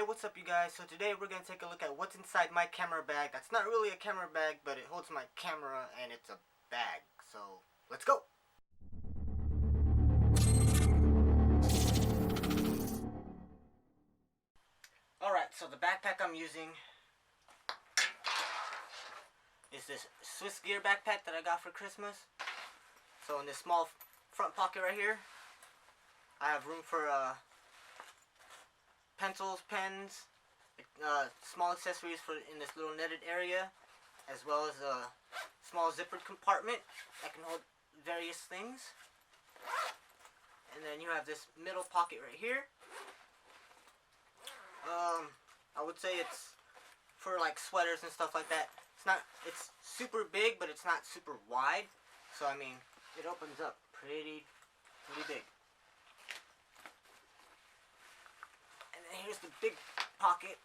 What's up you guys? So today we're going to take a look at what's inside my camera bag. That's not really a camera bag, but it holds my camera and it's a bag. So let's go! Alright, so the backpack I'm using is this Swiss Gear backpack that I got for Christmas. So in this small front pocket right here, I have room for pencils, pens, small accessories for in this little netted area, as well as a small zippered compartment that can hold various things. And then you have this middle pocket right here. I would say it's for like sweaters and stuff like that. It's super big, but it's not super wide. So I mean, it opens up pretty big. And then here's the big pocket.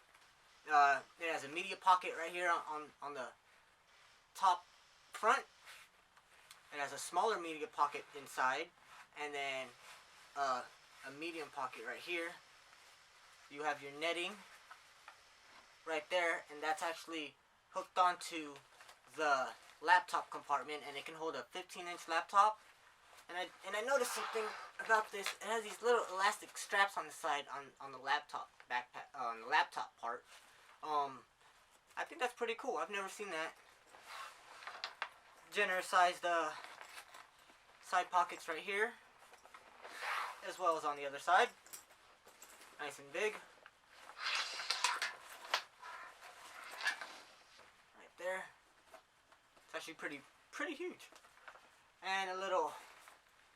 It has a media pocket right here on the top front. It has a smaller media pocket inside, and then a medium pocket right here. You have your netting right there, and that's actually hooked onto the laptop compartment, and it can hold a 15-inch laptop. And I noticed something about this. It has these little elastic straps on the side on the laptop backpack, on the laptop part. I think that's pretty cool. I've never seen that. Generous sized side pockets right here, as well as on the other side. Nice and big. Right there. It's actually pretty huge. And a little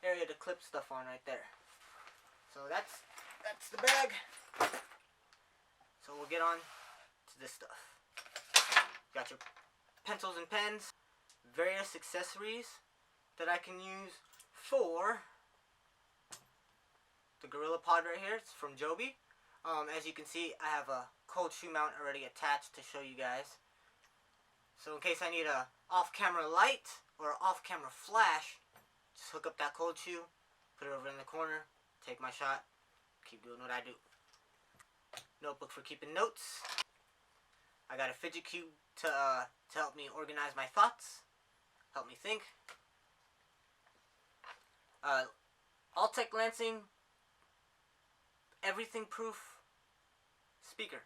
area to clip stuff on right there. So that's the bag. So we'll get on to this stuff. Got your pencils and pens, various accessories that I can use for the Gorilla Pod right here. It's from Joby. As you can see, I have a cold shoe mount already attached to show you guys. So in case I need a off-camera light or off-camera flash, just hook up that cold shoe, put it over in the corner, take my shot, keep doing what I do. Notebook for keeping notes. I got a fidget cube to help me organize my thoughts, help me think. Alltech Lansing everything proof speaker.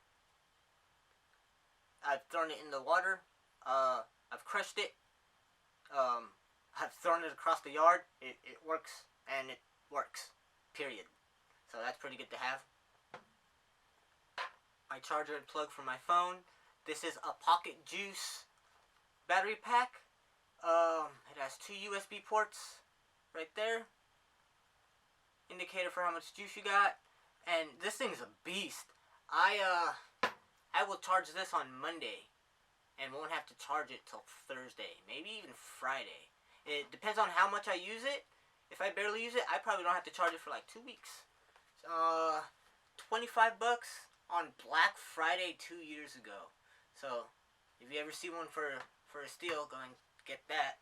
I've thrown it in the water. I've crushed it. I've thrown it across the yard. It works, and it works. Period. So that's pretty good to have. My charger and plug for my phone. This is a Pocket Juice battery pack. It has 2 USB ports right there. Indicator for how much juice you got. And this thing's a beast. I will charge this on Monday and won't have to charge it till Thursday, maybe even Friday. It depends on how much I use it. If I barely use it, I probably don't have to charge it for like 2 weeks. $25 on Black Friday 2 years ago. So if you ever see one for a steal, go and get that.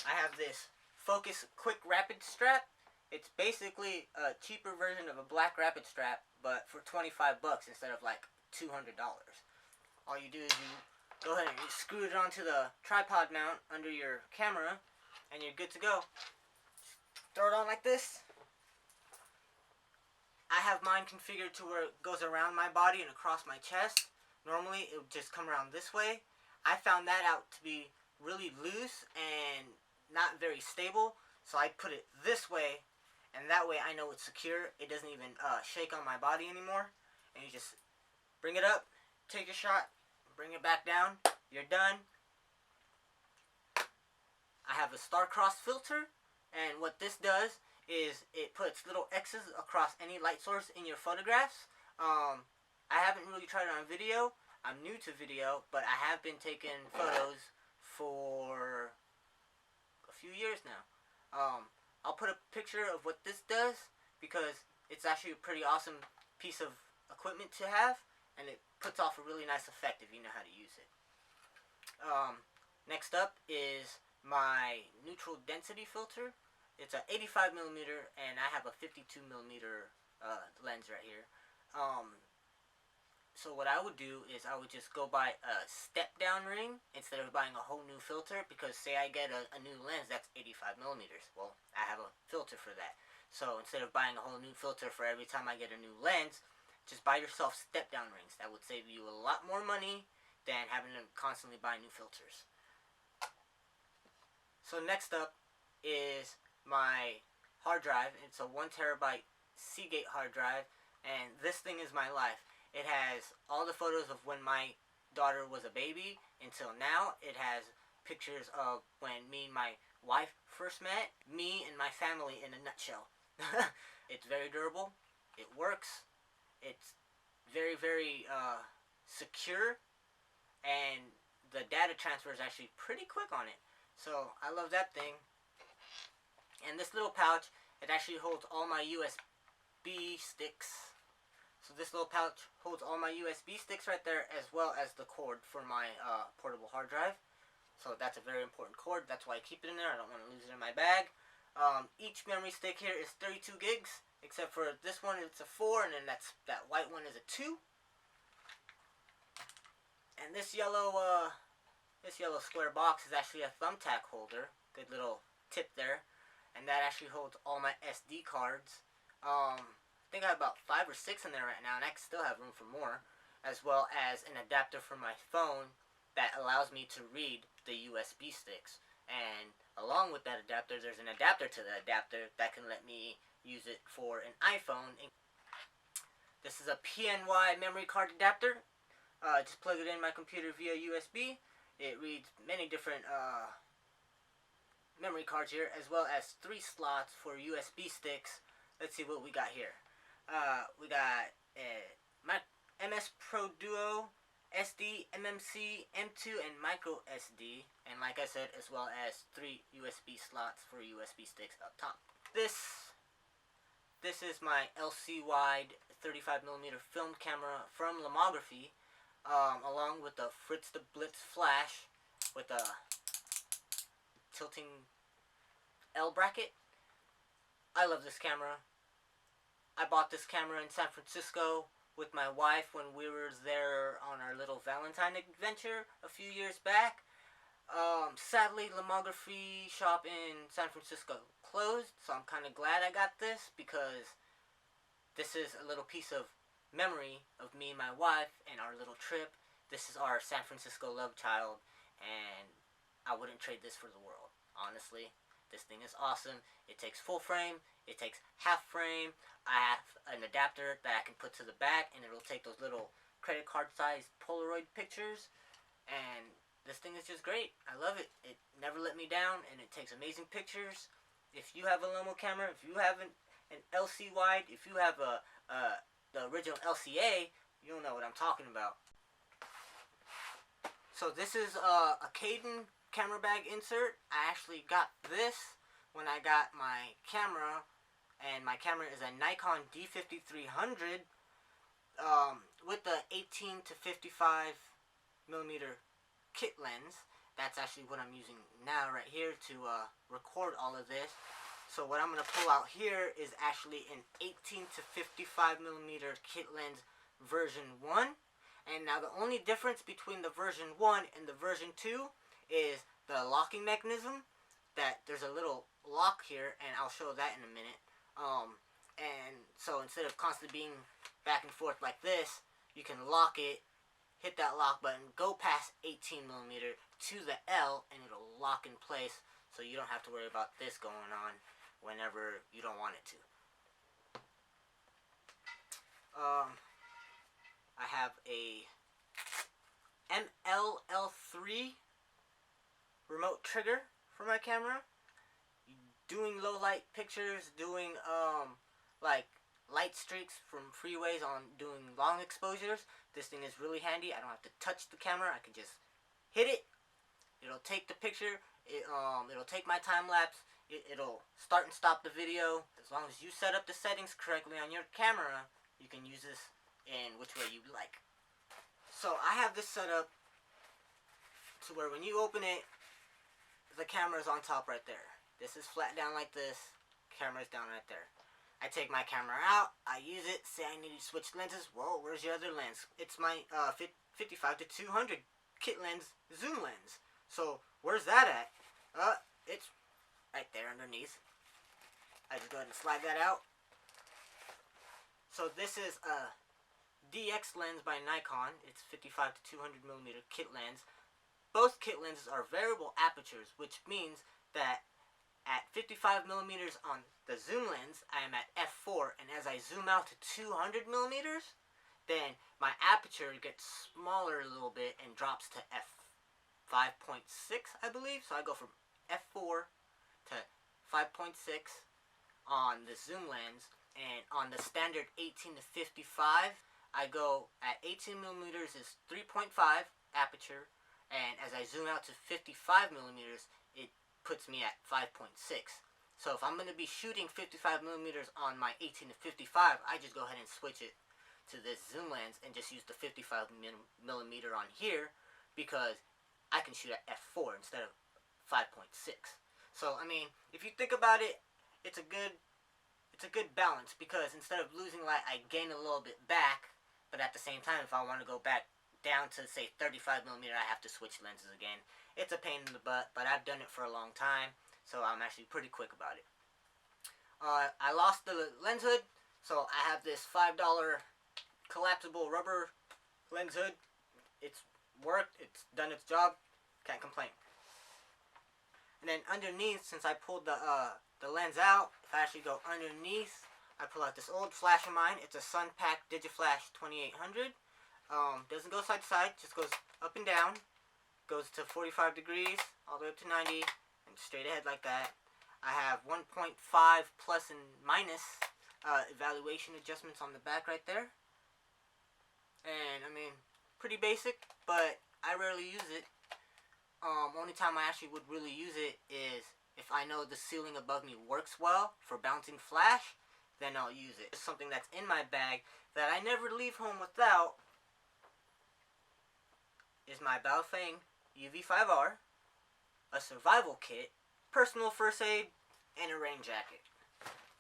I have this Focus Quick Rapid Strap. It's basically a cheaper version of a Black Rapid Strap, but for $25 instead of like $200. All you do is you go ahead and you screw it onto the tripod mount under your camera, and you're good to go. Just throw it on like this. I have mine configured to where it goes around my body and across my chest. Normally it would just come around this way. I found that out to be really loose and not very stable, so I put it this way, and that way I know it's secure. It doesn't even shake on my body anymore. And you just bring it up, take a shot, bring it back down, you're done. I have a star-crossed filter, and what this does is it puts little X's across any light source in your photographs. I haven't really tried it on video. I'm new to video, but I have been taking photos for a few years now. I'll put a picture of what this does because it's actually a pretty awesome piece of equipment to have, and it puts off a really nice effect if you know how to use it. Next up is my neutral density filter. It's a 85mm, and I have a 52mm lens right here. So what I would do is I would just go buy a step down ring instead of buying a whole new filter, because say I get a new lens that's 85 millimeters. Well, I have a filter for that. So instead of buying a whole new filter for every time I get a new lens, just buy yourself step down rings. That would save you a lot more money than having to constantly buy new filters. So next up is my hard drive. It's a 1 terabyte Seagate hard drive, and this thing is my life. It has all the photos of when my daughter was a baby until now. It has pictures of when me and my wife first met. Me and my family in a nutshell. It's very durable. It works. It's very, very secure. And the data transfer is actually pretty quick on it. So I love that thing. And this little pouch, it actually holds all my USB sticks. So this little pouch holds all my USB sticks right there, as well as the cord for my portable hard drive. So that's a very important cord. That's why I keep it in there. I don't want to lose it in my bag. Each memory stick here is 32 gigs, except for this one, it's a 4, and then that white one is a 2. And this yellow square box is actually a thumbtack holder. Good little tip there. And that actually holds all my SD cards. I think I have about 5 or 6 in there right now, and I still have room for more, as well as an adapter for my phone that allows me to read the USB sticks. And along with that adapter, there's an adapter to the adapter that can let me use it for an iPhone. This is a PNY memory card adapter. Just plug it in my computer via USB. It reads many different memory cards here, as well as 3 slots for USB sticks. Let's see what we got here. We got my MS Pro Duo, SD, MMC, M2, and micro SD. And like I said, as well as 3 USB slots for USB sticks up top. This is my LC wide 35mm film camera from Lomography, along with the Fritz the Blitz flash with a tilting L bracket. I love this camera. I bought this camera in San Francisco with my wife when we were there on our little Valentine adventure a few years back. Sadly, Lomography shop in San Francisco closed, so I'm kind of glad I got this, because this is a little piece of memory of me and my wife and our little trip. This is our San Francisco love child, and I wouldn't trade this for the world, honestly. This thing is awesome. It takes full frame. It takes half frame. I have an adapter that I can put to the back, and it'll take those little credit card sized Polaroid pictures. And this thing is just great. I love it. It never let me down, and it takes amazing pictures. If you have a Lomo camera, if you have an LC wide, if you have the original LCA, you'll know what I'm talking about. So this is a Caden camera bag insert. I actually got this when I got my camera, and my camera is a Nikon D5300 with the 18 to 55 millimeter kit lens. That's actually what I'm using now right here to record all of this. So what I'm going to pull out here is actually an 18 to 55 millimeter kit lens version 1. And now the only difference between the version 1 and the version 2 is the locking mechanism. That there's a little lock here, and I'll show that in a minute. And so instead of constantly being back and forth like this, you can lock it, hit that lock button, go past 18mm to the L, and it'll lock in place, so you don't have to worry about this going on whenever you don't want it to. I have a MLL3 remote trigger for my camera. Doing low light pictures, doing like light streaks from freeways on doing long exposures. This thing is really handy. I don't have to touch the camera. I can just hit it. It'll take the picture. It'll take my time lapse. It'll start and stop the video. As long as you set up the settings correctly on your camera, you can use this in which way you like. So I have this set up to where when you open it, the camera's on top right there. This is flat down like this. Camera's down right there. I take my camera out, I use it, say I need to switch lenses. Whoa, where's your other lens? It's my 55 to 200 kit lens, zoom lens. So where's that at? It's right there underneath. I just go ahead and slide that out. So this is a DX lens by Nikon. It's 55 to 200 millimeter kit lens. Both kit lenses are variable apertures, which means that at 55 millimeters on the zoom lens, I am at f4, and as I zoom out to 200 millimeters, then my aperture gets smaller a little bit and drops to f5.6, I believe. So I go from f4 to 5.6 on the zoom lens, and on the standard 18 to 55, I go at 18 millimeters is 3.5 aperture, and as I zoom out to 55 millimeters, it puts me at 5.6. So if I'm going to be shooting 55 millimeters on my 18 to 55, I just go ahead and switch it to this zoom lens and just use the 55 millimeter on here, because I can shoot at f4 instead of 5.6. So I mean, if you think about it, it's a good balance, because instead of losing light, I gain a little bit back, but at the same time, if I want to go back down to say 35 millimeter, I have to switch lenses again. It's a pain in the butt, but I've done it for a long time, so I'm actually pretty quick about it. I lost the lens hood, so I have this $5 collapsible rubber lens hood. It's worked, it's done its job, can't complain. And then underneath, since I pulled the lens out, if I actually go underneath, I pull out this old flash of mine. It's a Sunpack Digiflash 2800. Doesn't go side to side, just goes up and down. Goes to 45 degrees, all the way up to 90, and straight ahead like that. I have 1.5 plus and minus evaluation adjustments on the back right there. And I mean, pretty basic, but I rarely use it. Only time I actually would really use it is if I know the ceiling above me works well for bouncing flash, then I'll use it. It's something that's in my bag that I never leave home without is my Baofeng UV5R, a survival kit, personal first aid, and a rain jacket.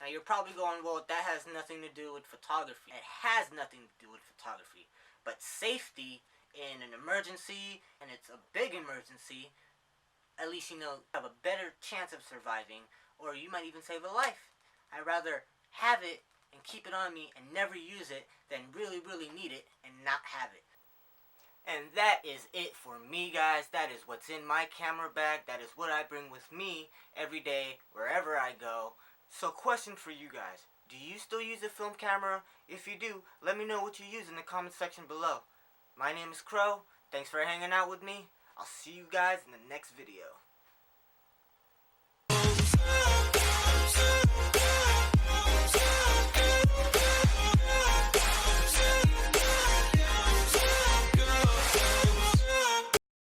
Now you're probably going, well, that has nothing to do with photography. It has nothing to do with photography, but safety in an emergency, and it's a big emergency, at least you know you have a better chance of surviving, or you might even save a life. I'd rather have it and keep it on me and never use it than really, really need it and not have it. And that is it for me, guys. That is what's in my camera bag. That is what I bring with me every day, wherever I go. So question for you guys. Do you still use a film camera? If you do, let me know what you use in the comment section below. My name is Crow. Thanks for hanging out with me. I'll see you guys in the next video.